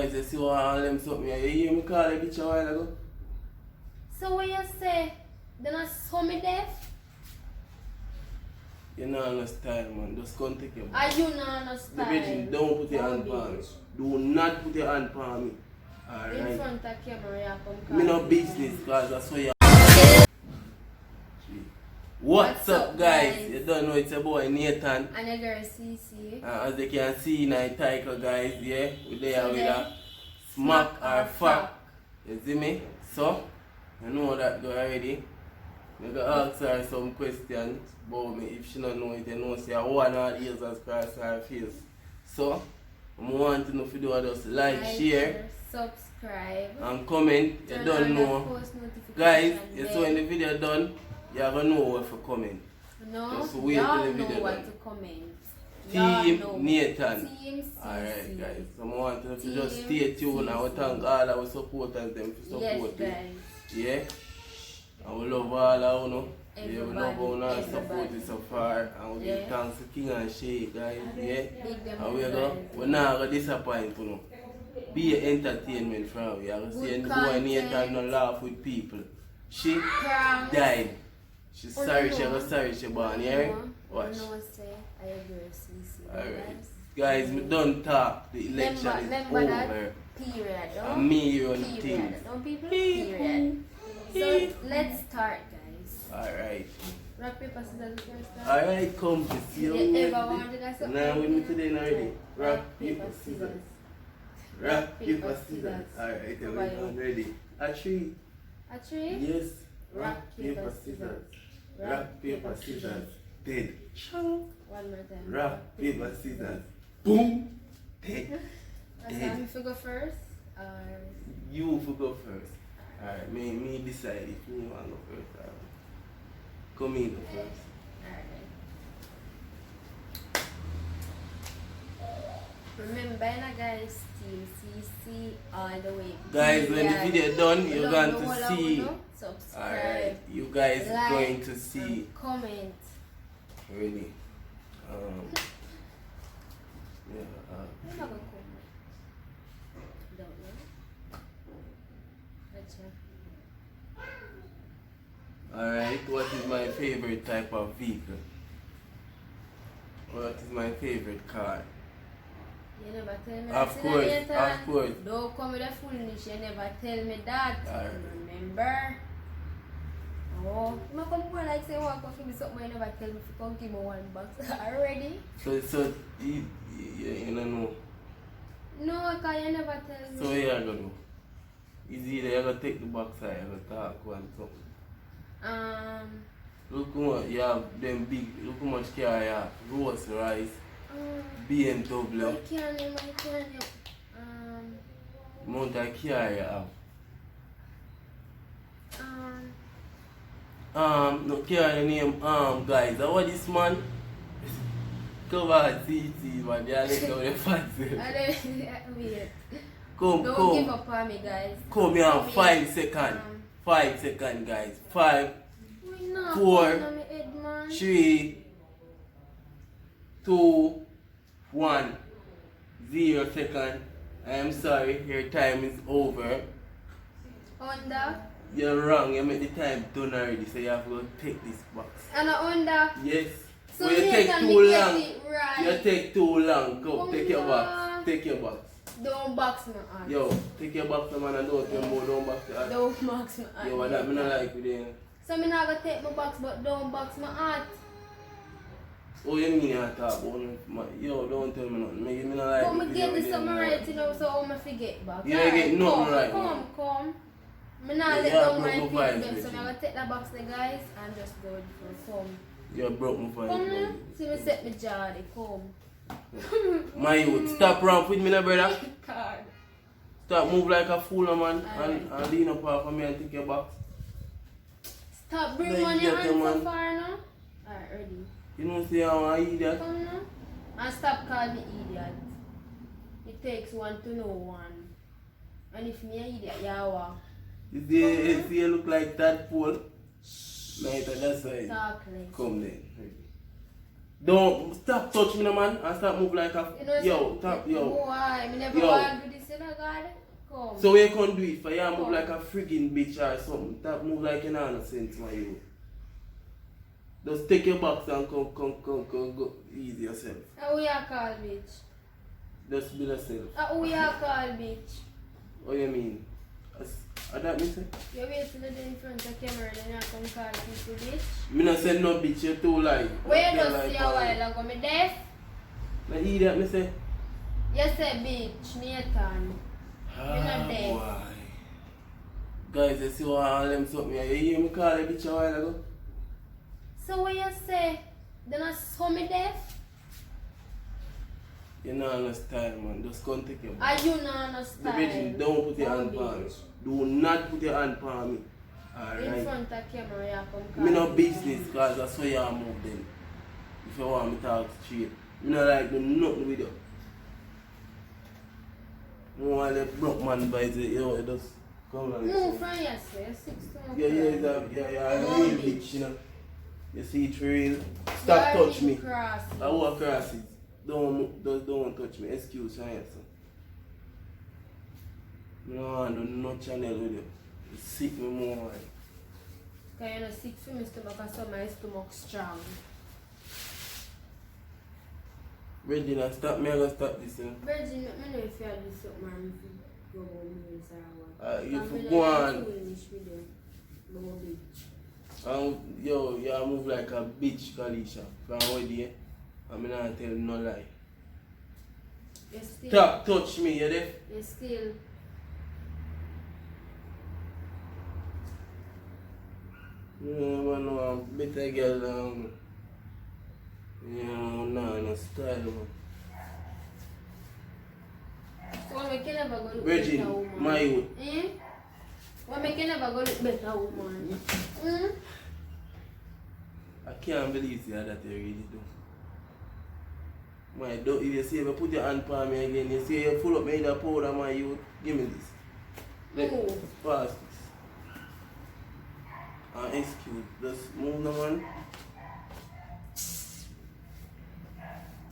guys, you see what all them something. You hear me call a bitch a while ago? So what you say? Then I saw me deaf? You know no style, man. Just come take your Are you not no style? Bitch, don't put your hand on me. Do not put your hand on me. Alright. In front of camera, you come Me no business, cause that's why you. What's up, guys? You don't know it's your boy Nathan. And your girl CC. As you can see in our title, guys, yeah, we're there with a smack or fuck. You see me? So, you know that girl already. I'm going to ask her some questions about me. If she don't know it, you know, see, I want her ears as cross her face. So, I want to know if you do just like, share, subscribe, and comment. You don't know. Guys, you saw when the video done, you're going to know what to comment. No, just wait till the video know what done. to comment. Team Nathan. Team CC. Alright guys, so I want to just stay tuned and we thank all our supporters them for supporting. Yes, guys. Yeah? And we love all of you. Yeah, we Everybody, love how you support it so far. And we give thanks to King and Shay, guys. Yeah? And we go, we're not going to disappoint you. Be an entertainment from you. You see, the boy Nathan don't laugh with people. She died. She's sorry, she was sorry she born, yeah? Watch. I agree with CC. Alright. Guys, we don't talk. The election is over. That period. And me run period. things. Don't people? Period. So let's start, guys. Alright. Rock, paper, scissors first time. Alright, come to see you. You ever wanted us to Now with me today already. Rock, paper, scissors. Rock, paper, scissors. Alright, everyone ready. A tree. A tree? Yes. Rock, paper, scissors. Rock, paper, scissors. Dead. One more time. Rock, paper, scissors. Boom. Dead. Dead. If you go first, you will go first. Alright, me decide if you want to go first. Come in first. Alright. Remember, guys, Team CC all the way. Guys, when the video done, you're going to see. Subscribe. Alright, you guys like, going to see. Comment. Really. Yeah. I'm not gonna comment. Don't know. Gotcha. Alright, what is my favorite type of vehicle? What is my favorite car? You never tell me Of course. Don't come with a foolishness, you never tell me that. Alright. Remember? Oh, I'm not come like say walk off give me something you never tell me if you come give me one box. Already? So you don't know. No, because you never tell me. So you are going to do? Is either you're going to take the box or you're going to talk one something? Look how much you have them big, look how much car you have. Rolls Royce, BMW. I can't. Amount of car you have. No care the name guys. What this man? Cover TT man, they are letting down the fancy. Wait. Come. Don't give up on me, guys. Come here, 5 seconds. 5 seconds, guys. 5, 4, 3, 2, 1, 0 second. I am sorry, your time is over. Under? You're wrong, you made the time done already, so you have to take this box. And under? Yes. So you take too long. You take too long. Go, take your box. Take your box. Don't box my heart. Yo, take your box, man, and don't box your heart. Don't box my heart. Yo, that me not like with you. So me not gonna take my box, but don't box my heart. Oh, you mean you talk about yo, don't tell me nothing. Me not like but me get this something right, you know, so I'm gonna forget box. You ain't get nothing right. Come. Me not let down my people them, so I'm gonna take that box there, guys, and just go for come. You broke my phone. Come now. See me set my jaw, they come. My youth, stop ramp with me now, brother. Card. Stop move like a fool, man, and lean up off of me and take your box. Stop bring on your hands so far now. Alright, ready. You know, see how I eat that? Come now. And stop calling me idiot. It takes one to know one. And if me an idiot, you walk. You see you look like that fool? Night on that side. Talk less. Come then. Don't stop touch me, no man, and stop move like a. You know, Yo, stop, yo. Boy, I never Yo. want to do this, you know, God. Come. So you can do it for you move Come. like a friggin' bitch or something. Stop move like an innocent, my you. Just take your box and come, go easy yourself. How we are called, bitch? Just be yourself. How we are called, bitch? What you mean? That me say? You wait till the in front of the camera, then you come call people, bitch. Me not say no bitch, you too like. Where you does see a while ago? Me deaf? Now idiot me say? You say bitch, Nathan. You're not deaf. Boy. Guys, you see what all them something here? You hear me call a bitch a while ago? So what you say? Then I saw me deaf? You know understand, man. Just come take your Are you not The understand? bitch, don't put your hand Oh, on me. bitch. Do not put your hand on me. In Alright? front of camera, you come call Me no me. business, cause that's why you move then. If you want me to talk straight. Me no like do nothing with you. No one let broke man by the yo, it just come like Move so. from yesterday, 6 to Yeah, a No, real bitch. bitch, you know. You see it for real. Stop touch me. Crossing. I walk across it. Don't touch me. Excuse me, son. No want to do no channel with you. You sick me more. Because you're not sick for my stomach, and so my stomach strong. Regina, stop me. I gotta stop this, you know. Virgin, let me know if you do something and if you go about me or what. You I'm for feeling go like on. foolish with you. No bitch. Yo, you move like a bitch, Kalisha. From where there, I'm not tell no lie. You still. Stop, touch me, you there? You still. Yeah, man, no, I'm better girl, no style, man. So what make you never go look Virgin, better woman? my youth. Eh? What make you never go look better woman? Hmm? I can't believe that you really do. My dog, if you see me put your hand on me again, you see you full up me in the powder, my youth, give me this. Move. Pass this. Excuse, just move the man.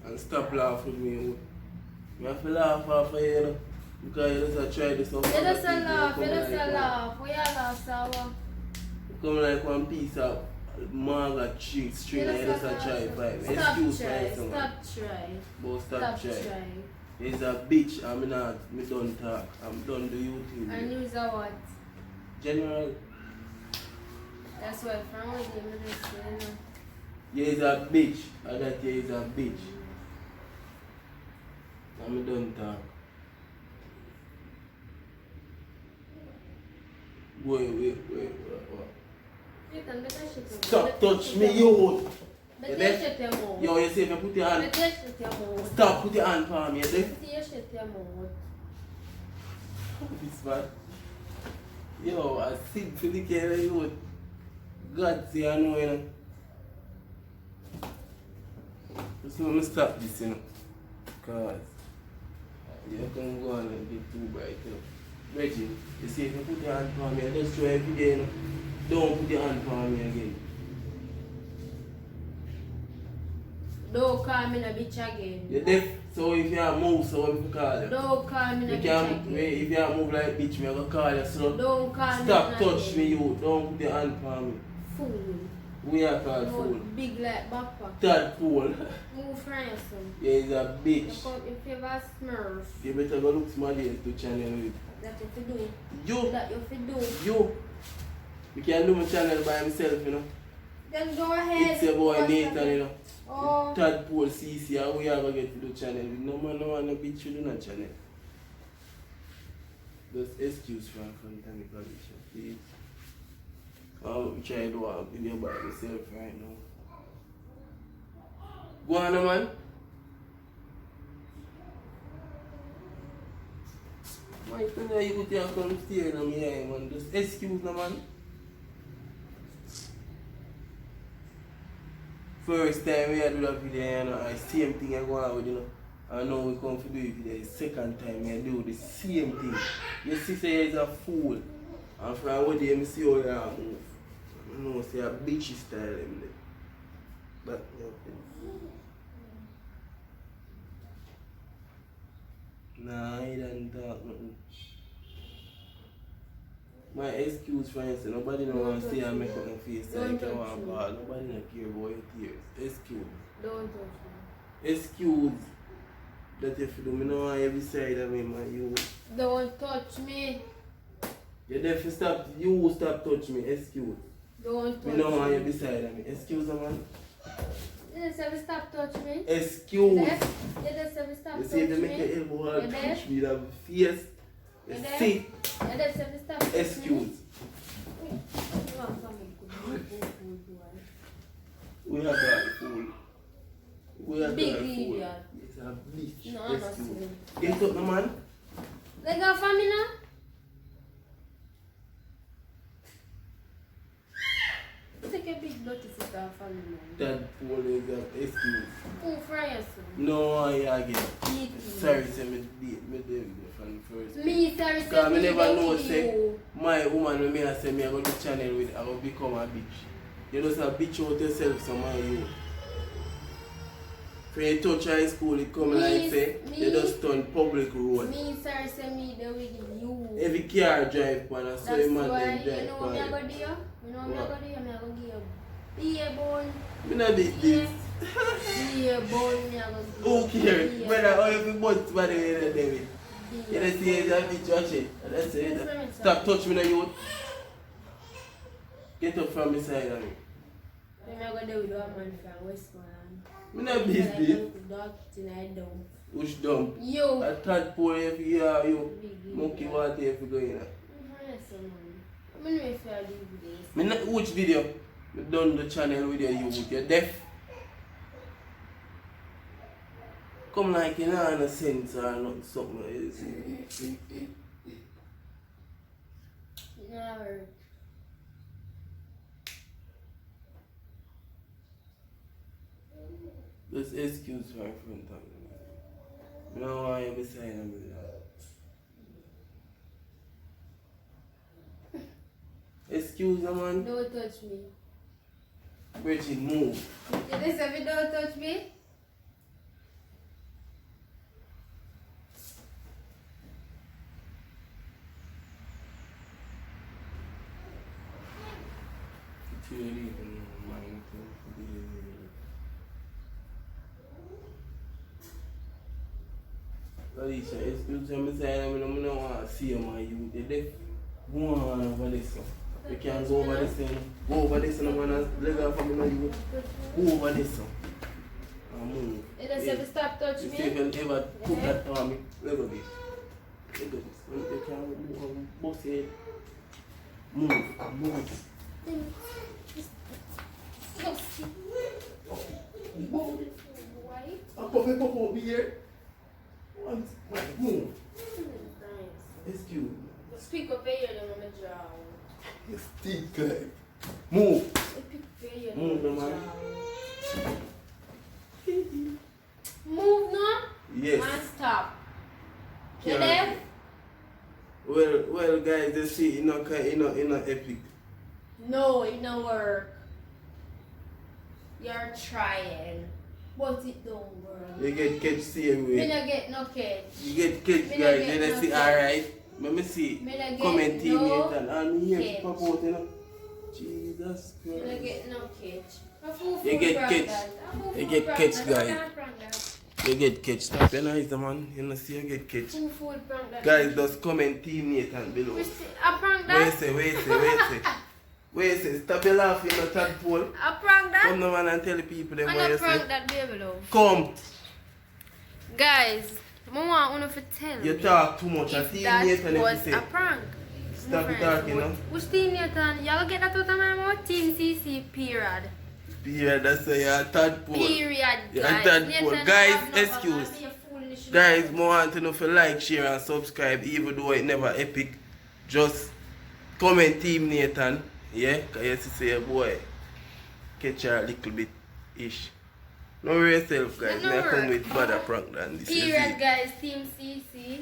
And stop laughing with me. You have to laugh off of you, you know, because you just try this stuff. You just laugh, you just laugh. Why you laugh, Sawa? You come like one piece of manga string and you just try fight. Excuse me, Stop try. But Stop try. try. He's a bitch, I'm not, me don't talk. I'm done do you thing. And use a what? General, That's why from with him, you just say, you know. yeah, he's a bitch. I got you, he's a bitch. I'm done talk. Wait. Nathan, better shut your mouth. Stop touch me, you. Better shut your mouth. Yo, you say if you put your hand. Better shut your mouth. Stop, put your hand on me, you see? Better shut your mouth. This man. Yo, I see for the camera, you. God say I know, you know. Just let me stop this, you know. Because you can go on and get too bright, you know. Reggie, you see if you put your hand on me, I just show every day, you know. Don't put your hand on me again. Don't call me a bitch again. You're deaf, so if you have move, so what if you call you? Don't call me a You bitch can't, again. if you have move like bitch, me I gonna call you, so Don't call me stop a touch me, again. you. Don't put your hand on me. Fool. We are called No, fool. big like backpack. Third fool. Move from yourself. Yeah, he's a You bitch. come if you have a smurf. You better go look somebody else to channel with. That you fi do. You, That you fi do. you. We can do my channel by himself, you know. Then go ahead. It's your boy What's Nathan, that? you know. Oh. Third pole CC, and we ever get to do channel with. No man, no one, no bitch, you do not channel. Just excuse from me, please. I'll try to do a video by myself right now. Go on, man. Why you put your come steering on me, eye, man? Just excuse me, man. First time we had do that video, you know, I same thing I go on with, you know. I know we come to do it video. Second time I do the same thing. Your sister is a fool. And from what day I see how you move. I know say a bitchy style. But, you know, Nah, I don't talk nothing. My excuse for instance, nobody don't want to see I make up my face like I want to ball. Nobody don't care about your tears. Excuse. Don't touch me. Excuse that if you do, me don't want you beside of me, man. You. Don't touch me. You definitely stop. You stop touching me. Excuse. Don't touch me. Me don't want you beside of me. Excuse me, man. You just say stop touch me. Excuse. You just say stop You touch see if me. you make your elbow hard, You push me that face. You see? You just say stop touch me. Excuse. We have got the fool. We have Big got the fool. idiot. Yes, I'm bleach. No, I'm not Excuse. silly. Get up, no man. Let go from me now. Take a big dirty sister from me now. That fool is an excuse. Who fry us? No, I again. Me. Sorry, say me them from the first. Me, sorry, say Because I me never know, with say, you. my woman when me I say me I go to channel with, I will become a bitch. You just a bitch out yourself, some of you. When you touch high school, it come like say, you just turn public road. Me, sorry, say me there with you. Every car drive pan, and so That's man why, them you drive know what me I pan. go do you? You know what me I go do you? Me I go give you beer bone. Me not beat this. Beer bone, me I go give Who cares? beer Brother, bone. how you feel about by the way that David? You Beer just see it, that bitch watch it. And that's it. Yes, Stop touch me now, you. Get up from my side of me. Me I go there with one man from Westmoreland. Me not beat this. Dog tonight down. Which dump? Yo. A tadpole if you hear you. Big Monkey idiot. water if you go in. Yes, man. I don't know if I live with this. Me not, which video? Me done the channel with your youth. You're deaf. Come like you know in a sense or not something. You see. Never. Just excuse for my friend. I don't want you beside me. Excuse me, man. Don't touch me. Bridget, move. You just have you don't touch me? Alicia, excuse me, I don't want to see you, man. You did go on over this. You can go over this. Go over this, man. Leg off from me, you go over this. Move. You just have to stop touch You me? see if you ever put that on me. Leg of this. Leg of this. You can move, both head. Move. Pop up here. Move. Excuse me. Speak up here, then I'm a jaw. You stink guy. Move. Speak here, Move, then I'm man. a jaw. Move now. Yes. And stop. You Yeah. there? Well, guys, you see, you know, epic. No, it don't work. You're trying. But it don't work. You get catch same Me way. not get no catch. You get catch, Me guys. not get You no see, catch. alright. Let me see. Me not get Comment no teammate and here catch. pop out, you know. Jesus You don't Christ. get no catch. A fool You get prank catch. that. A fool You get prank catch, that. guys. You can't prank that. You get catch. Stop your noise, man. You know, see, you get catch. Fool prank that. Guys, just comment teammate and below. We see- I prank Wait that. say. Wait say. Stop your laughing, you tadpole. I prank that. Come no man and tell the people them I'm what you not prank say. that baby love. Come. Guys, I want to tell You me talk too much. A if teammate that and was everything. a prank. Stop My talking, friends, no? Which teammate and y'all get that out of my mouth? Team CC period. Period, that's why you're a tadpole. Period, You're a guys. tadpole. Nathan, Guys, have no excuse. bother, be a foolish Guys, man. more want to know if you like, share and subscribe, even though it never epic. Just comment Team Nathan. Yeah? Because you see say boy, catch her a little bit ish. Know yourself, guys. No I come work. with better prank than this. You Period, see? guys. Team CC.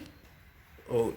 Oh.